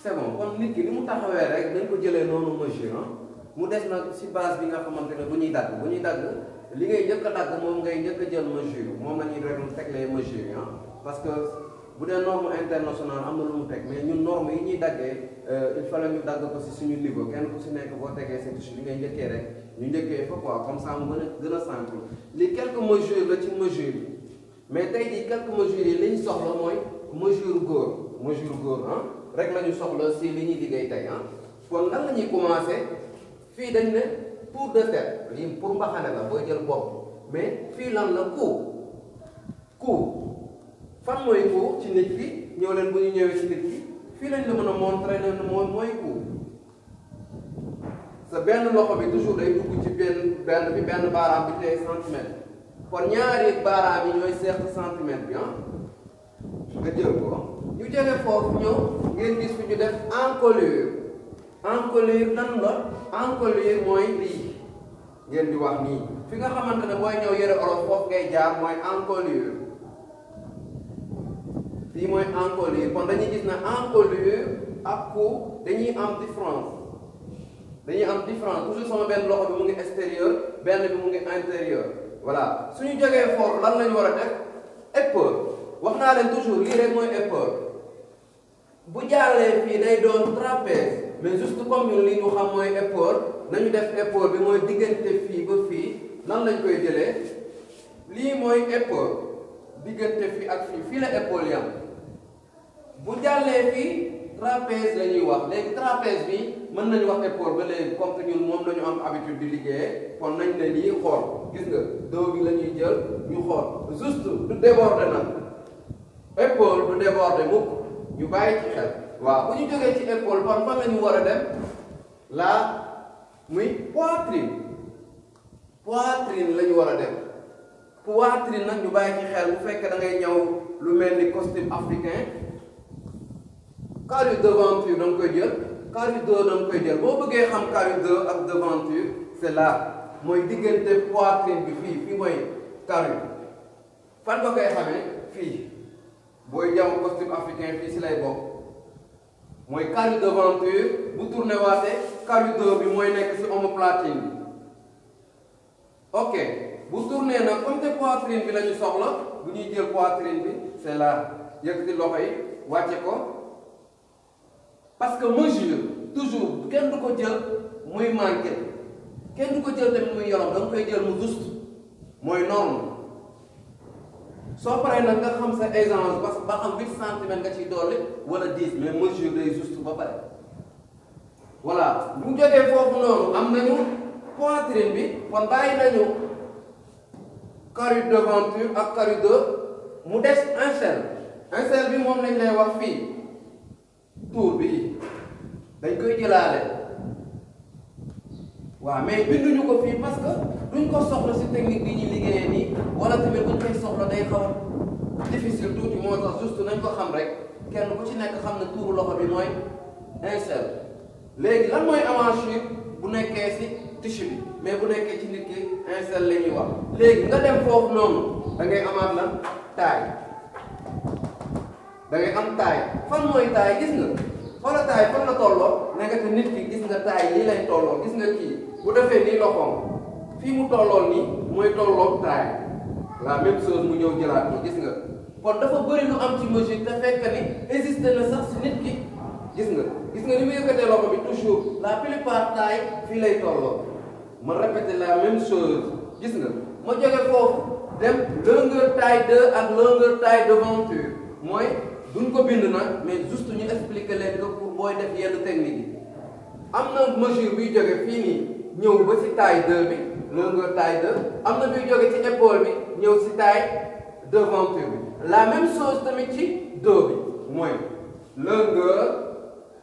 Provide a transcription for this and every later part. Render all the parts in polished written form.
c'est bon kon nit ki ni mu taxawee rek dañ ko jëlee noonu mesure ah mu des nag si base bi nga xamante ne bu ñuy dagg li ngay njëkk a dagg moom ngay njëkk a jël mesure moom la ñuy rek teg les mesures ah parce que bu dee norme internationale am na lu mu teg mais ñun norme yi ñuy daggee il fallait ñu dagg ko si suñu niveau kenn ku si nekk boo tegee sa touche li ngay njëkkee rek ñu njëkkee fa quoi comme ça mu gën a simple li quelques mesures la ci mesure yi mais tey jii quelques mesures yi li ñu soxla mooy mesure góor ah rek la ñu soxla si li ñuy liggéey tey ah kon nan la ñuy commencé fii dañ ne tour de tête lii pour mbaxane la booy jël bopp mais fii lan la cou fan mooy cou ci nit ki ñëw leen bu ñu ñëwee ci nit ki fii lañ la mën a montrer ne mooy cou sa benn loxo bi toujours day dugg ci benn baaraam bi tey centimètre kon ñaari baaraam yi ñooy seq centimètre bi ah nga jël ko ñu jóge foofu ñëw ngeen gis fi ñu def encolure nan la encolure mooy lii ngeen di wax nii fi nga xamante ne booy ñëw yëre olof foofu ngay jaar mooy encolure fii mooy encolure kon dañuy gis ne encolure ak cou dañuy am différence toujours sama benn loxo bi mu ngi extérieur benn bi mu ngi intérieur voilà suñu jógee foofu lan lañu war a def épaule wax naa leen toujours lii rek mooy épaule bu jàllee fii day doon trapèze mais juste comme ñun li ñu xam mooy épaule nañu def épaule bi mooy diggante fii ba fii nan lañ koy jëlee lii mooy épaule diggante fii ak fii la épaule yam bu jàllee fii trapèze la ñuy wax léegi trapèze bi mën nañu wax épaule ba léegi comme que ñun moom lañu am habitude di liggéeyee kon nañ ne lii xool gis nga dos bi la ñuy jël ñu xool juste du déborder nag épaule du déborder mukk ñu bàyyi ci xel waaw bu ñu jógee ci épaule fan la ñu war a dem là muy poitrine la ñu war a dem poitrine nag ñu bàyyi ci xel bu fekkee da ngay ñëw lu mel ni costume africain carrure devanture da nga koy jël carrure dos da nga koy jël boo bëggee xam carrure dos ak devanture c'est là mooy diggante poitrine bi fii mooy carrure fan nga koy xamee fii booy jàmm costume africain fii si lay bokk mooy carrure devanture bu tourné waatee carrure dos bi mooy nekk si omoplatine bi ok bu tourné nag comme te poitrine bi la ñu soxla bu ñuy jël poitrine bi c'est là yëkkati loxo yi wàcce ko parce que mesure toujours kenn du ko jël muy manqué kenn du ko jël tamit muy yorom da nga koy jël mu juste mooy norme soo paree nag nga xam sa aisance parce que ba xam 8 centimètres nga ciy dolli wala 10 mais mesure day juste ba pare voilà bu jógee foofu noonu am nañu poitrine bi kon bàyyi nañu carrure devanture ak carrure dos mu des aisselle bi moom lañ lay wax fii tour bi dañ koy jëlaale waaw mais binduñu ko fii parce que duñ ko soxla si technique bi ñuy liggéeyee nii wala tamit buñ koy soxla day xaw a difficile tuuti moo tax juste nañ ko xam rek kenn ku ci nekk xam ne tuuru loxo bi mooy aisselle léegi lan mooy avanchure bu nekkee si tissu bi mais bu nekkee ci nit ki aisselle la ñuy wax léegi nga dem foofu noonu da ngay amaat lan taille da ngay am taille fan mooy taille gis nga xoola taille fan la tolloo nekkati nit ki gis nga taille lii lay tolloo gis nga kii bu defee nii loxoom fii mu tolloon nii mooy tolloo taille la même chose mu ñëw jëlaat ko gis nga kon dafa bëri lu am ci mesure te fekk ni existé na sax si nit ki gis nga ni mu yëkkatee loxo bi toujours la plupart taille fii lay tolloo ma répéter la même chose gis nga ma jóge foofu dem longueur taille 2 ak longueur taille devanture mooy duñ ko bind nag mais juste ñu expliquer leen que pour booy def yenn technique yi am na mesure buy jóge fii nii ñëw ba ci taille 2 bi longueur taille 2 am na buy jóge ci épaule bi ñëw ci taille devanture bi la même chose tamit ci dos bi mooy longueur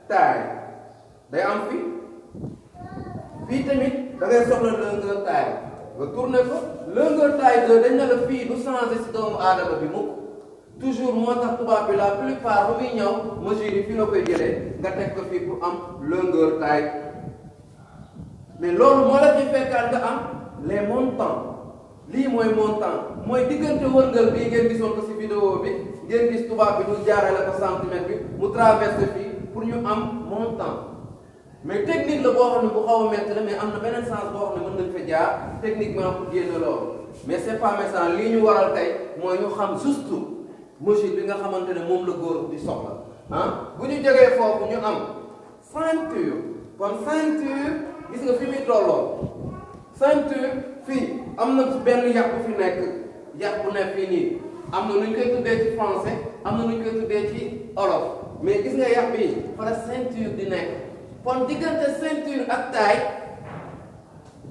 taille day am fii tamit da ngay soxla longueur taille nga tourné ko longueur taille 2 dañ ne la fii du changé ci doomu aadama bi mukk toujours moo tax tubaab bi la plupart bu muy ñëw mesure yi fii la koy jëlee nga teg ko fii pour am longueur taille mais loolu moo la fi fekkaat nga am les montants lii mooy montant mooy diggante wërngal bii ngeen gisoon ko ci vidéo bi ngeen gis tubaab bi ñu jaarale ko centimètre bi mu traversé fii pour ñu am montant mais technique la boo xam ne bu xaw a métti la mais am na beneen sens boo xam ne mën nañ fa jaar techniquement pour génne loolu mais c'est pas méchant lii ñu waral tey mooy ñu xam juste mesure bi nga xamante ne moom la góor di soxla bu ñu jógee foofu ñu am ceinture kon ceinture gis nga fi muy tolloo ceinture fii am na benn yàq bu fi nekk yàq bu nekk fii nii am na nu ñu koy tuddee ci français am na nu ñu koy tuddee ci olof mais gis nga yàq bi fa la ceinture di nekk kon diggante ceinture ak taille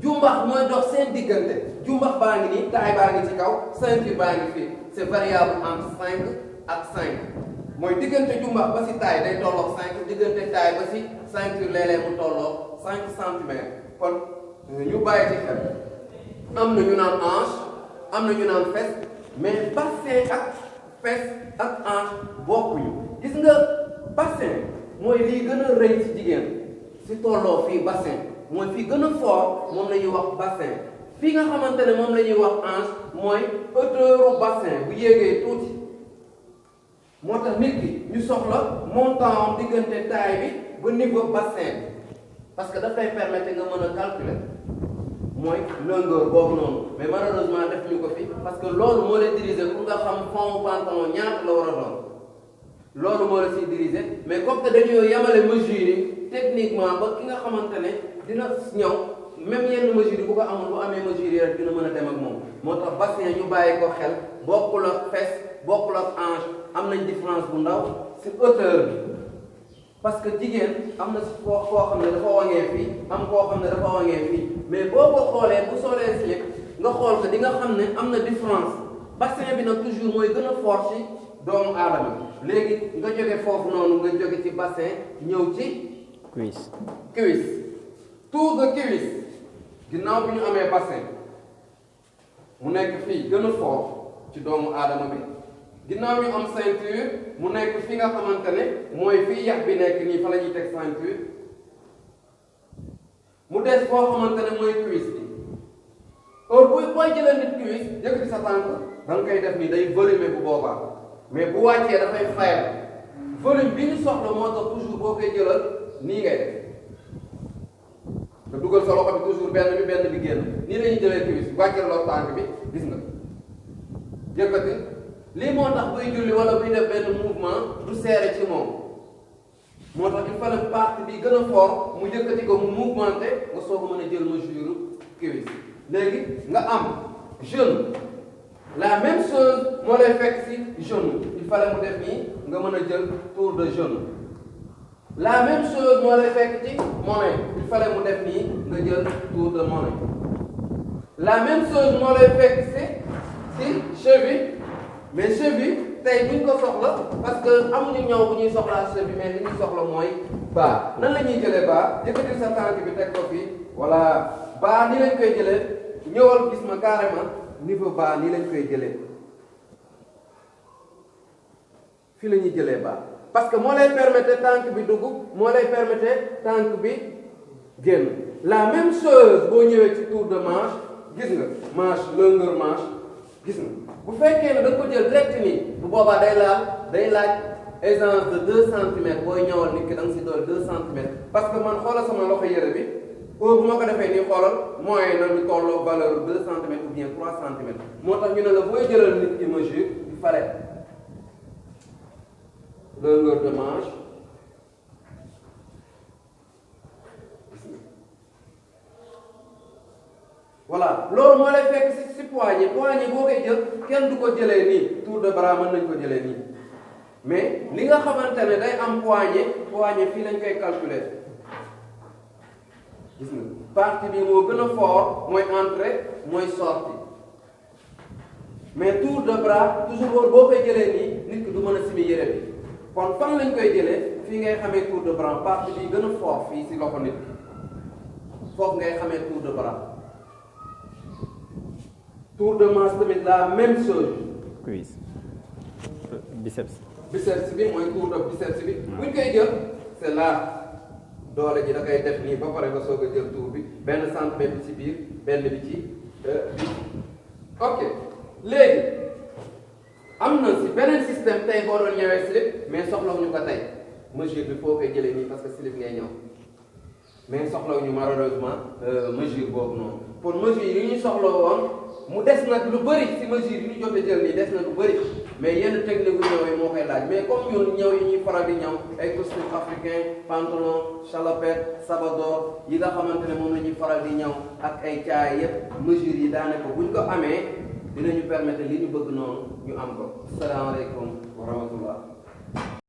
jumbax mooy dox seen diggante jumbax baa ngi nii taille baa ngi ci kaw ceinture baa ngi fii c'est variable entre 5 ak 5 mooy diggante jumbax ba si taille day tolloog 5 diggante taille ba si ceinture léeg-léeg mu tolloog 5 centimètres kon ñu bàyyi ci xel am na ñu naan hanche am na ñu naan fesse mais bassin ak fesse ak hanche bokkuñu gis nga bassin mooy lii gën a rëy ci jigéen si tolloo fii bassin mooy fii gën a fort moom la ñuy wax bassin fii nga xamante ne moom la ñuy wax hanche mooy hauteuru bassin bu yéegee tuuti moo tax nit ki ñu soxla montant diggante taille bi ba niveau bassin parce que daf lay permettre nga mën a calculer mooy longueur boobu noonu mais malheureusement def ñu ko fi parce que loolu moo lay diriger pour nga xam fond pantalon ñaata la war a doon loolu moo la siy diriger mais comme que dañoo yemale mesure yi techniquement ba ki nga xamante ne dina ñëw même yenn mesure yi bu ko amul bu amee mesure yi rek dina mën a dem ak moom moo tax bassin ñu bàyyi ko xel bokkul ak fesse bokkul ak hanche am nañ différence bu ndaw si hauteur bi parce que jigéen am na koo xam ne dafa wangee fii am koo xam ne dafa wangee fii mais boo ko xoolee bu solee slip nga xool ko di nga xam ne am na différence bassin bi nag toujours mooy gën a fort ci doomu aadama léegi nga jóge foofu noonu nga jóge ci bassin ñëw ci cuisse tour de cuisse ginnaaw bi ñu amee bassin mu nekk fii gën a fort ci doomu aadama bi ginnaaw ñu am ceinture mu nekk fi nga xamante ne mooy fii yax bi nekk nii fa la ñuy teg ceinture mu des foo xamante ne mooy cuisse bi heure booy jëlee nit cuisse yëkkati sa tànk da nga koy def nii day volume bu boobaa mais bu wàccee dafay fayal volume bi ñu soxla moo tax toujours boo koy jëlal nii ngay def nga dugal sa loxo bi toujours benn bi génn nii la ñuy jëlee cuisse bi wàcceel loo tànk bi gis nga yëkkati lii moo tax buy julli wala buy def benn mouvement du seere ci moom moo tax il fallait partie bi gën a fort mu yëkkati ko mu mouvementé nga soog a mën a jël mesure cuisse léegi nga am genou la même chose moo lay fekk si genou il fallait mu def nii nga mën a jël tour de genou la même chose moo lay fekk ci mollet il fallait mu def nii nga jël tour de mollet la même chose moo lay fekk si cheville mais cheville tey duñ ko soxla parce que amuñu ñëw bu ñuy soxlaa cheville mais li ñuy soxla mooy baa nan la ñuy jëlee baa yëkkati sa tànk bi teg ko fii voilà baa ni lañ koy jëlee ñëwal gis ma carrément niveau baa nii lañ koy jëlee fii la ñuy jëlee baa parce que moo lay permettre tànk bi dugg moo lay permettre tànk bi génn la même chose boo ñëwee ci tour de manche gis nga manche longueur manche gis nga bu fekkee ne da nga ko jël direct nii bu boobaa day laaj aisance de 2 centimètres booy ñëwal nit ki da nga si dool 2 centimètres parce que man xoolal sama loxo yére bi heure bu ma ko defee nii xoolal moyen na lu tolloo valeur 2 centimètres ou bien 3 centimètres moo tax ñu ne la booy jëlal nit ki mesure il fallait longueur de manche voilà loolu moo lay fekk si poignet boo koy jël kenn du ko jëlee nii tour de bras mën nañ ko jëlee nii mais li nga xamante ne day am poignet fii lañ koy calculer gis nga partie bi moo gën a fort mooy entrée mooy sortie mais tour de bras toujours boo koy jëlee nii nit ki du mën a simi yére bi kon fan lañ koy jëlee fii ngay xamee tour de bras partie bi gën a fort fii si loxo nit foofu ngay xamee tour de bras tour de manche tamit la même chose. cuisse biceps. biceps bi mooy tour de biceps bi. buñ koy jël c'est là doole ji da koy def nii ba pare nga soog a jël tour bi benn centimètre bi ci biir benn bi ci ok léegi am na si beneen système tey boo doon ñëwee slip mais soxlawuñu ko tey mesure bi foo koy jëlee nii parce que slip ngay ñëw mais soxlawuñu malheureusement mesure boobu noonu pour mesure yi ñu soxla woon mu des nag lu bëri si mesure yi ñu jot a jël nii des na lu bëri mais yenn technique yu ñëw yi moo koy laaj mais comme ñun ñëw yi ñuy faral di ñëw ay costume africain pantalon salopette sabador yi nga xamante ne moom la ñuy faral di ñëw ak ay caay yëpp mesure yi daanaka buñ ko amee dinañu permettre li ñu bëgg noonu ñu am ko. asalaamaaleykum wa rahmatullah.